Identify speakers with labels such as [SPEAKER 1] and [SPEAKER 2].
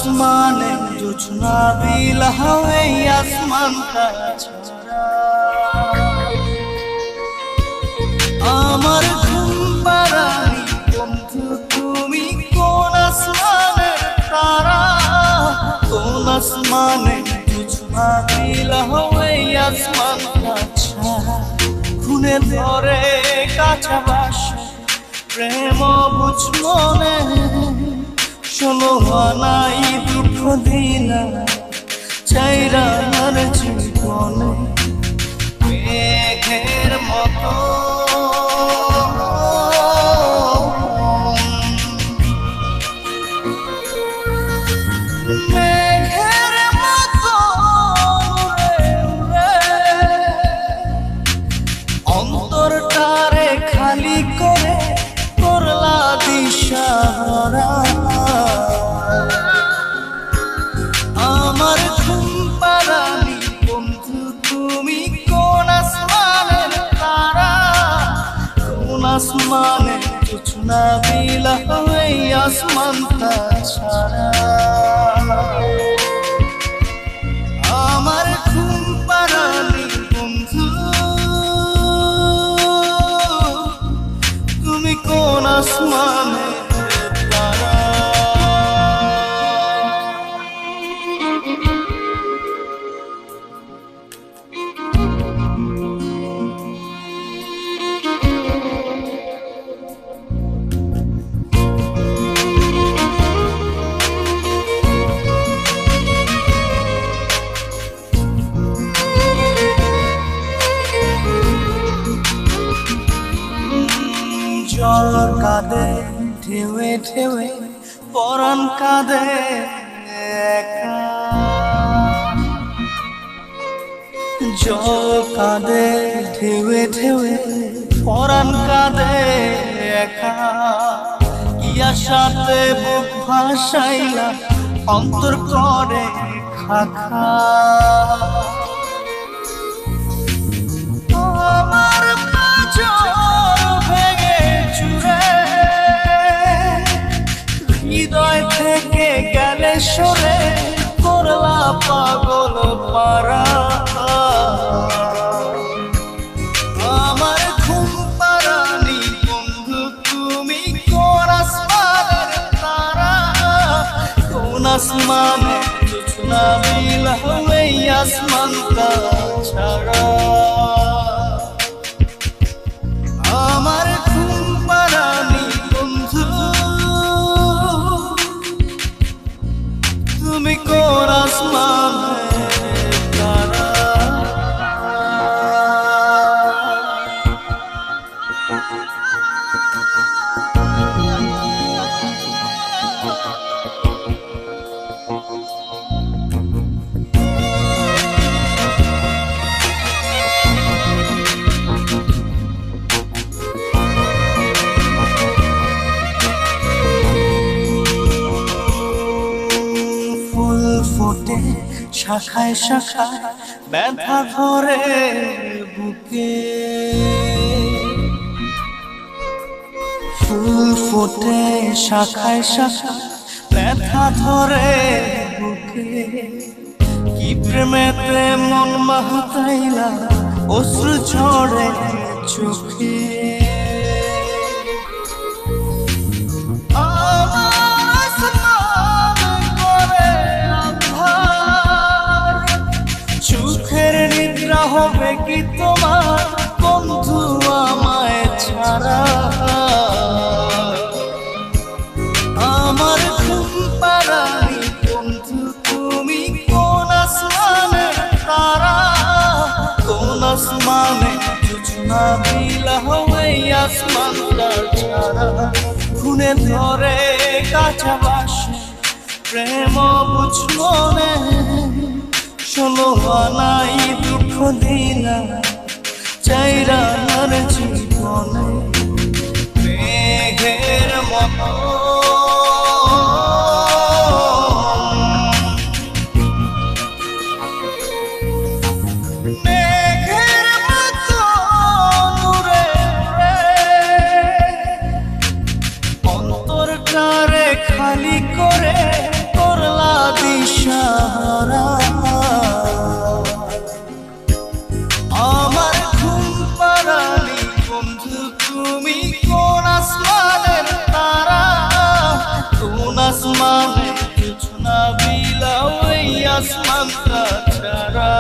[SPEAKER 1] আসমানে জোছনা বিলাহে আসমানটা ছাড়া আমার ঘুম পাড়ানি বন্ধু তুমি কোন আসমানের তারা কোন আসমানে জোছনা বিলাহে আসমানটা ছাড়া খুনে ধরে কাছে বাসে প্রেম বুঝ মনে শোনো নাই দুঃখ দিলা চাইরা আমার জীবনে মেঘের মতো মেঘের মতো উড়ে উড়ে অন্তরটারে খালি করে করলা দিশাহারা আমার ঘুম পাড়ানি বন্ধু তুমি কোন আসমানের তারা কোন আসমানে জোছনা বিলাহে আসমানটা ছাড়া আমার ঘুম পাড়ানি বন্ধু তুমি কোন আসমানে তারা জল কাঁদে ঢেউে ঢেউে পরাণ কাঁদে একা জল কাঁদে ঢেউে ঢেউে পরাণ কাঁদে একা ইয়া সাথে বুক ভাসাইলা অন্তর করে খাখা আমার পাঁচর ভেঙে চুরে হৃদয় থেকে গেলে সরে করলা পাগল পারা আমার ঘুম পাড়ানি বন্ধু তুমি কোন আসমানের তারা কোন আসমানে জোছনা বিলাহে আসমানটা ছাড়া আমার ঘুম পাড়ানি বন্ধু তুমি কোন আসমানের তারা ফোটে শাখায় শাখায় ব্যথা ধরে বুকে ফুল ফোটে শাখায় শাখায় ব্যথা ধরে বুকে কি প্রেমেতে মন মাহতাইলা অশ্রু ঝরে চোখে হবে কি তোমার বন্ধু আমায় ছাড়া আমার ঘুম পাড়ানি বন্ধু তুমি কোন আসমানের তারা কোন আসমানে জোছনা বিলাহে আসমানটা ছাড়া খুনে ধরে কাছে বাসে প্রেম বুঝ মনে শোনো নাই দুঃখ দিলা চাইরা আমার জীবনে মেঘের মতো মেঘের মতো উড়ে উড়ে অন্তরটারে খালি করে করলা আসমানে কিছু না বিলাও এই আসমানটা ছাড়া।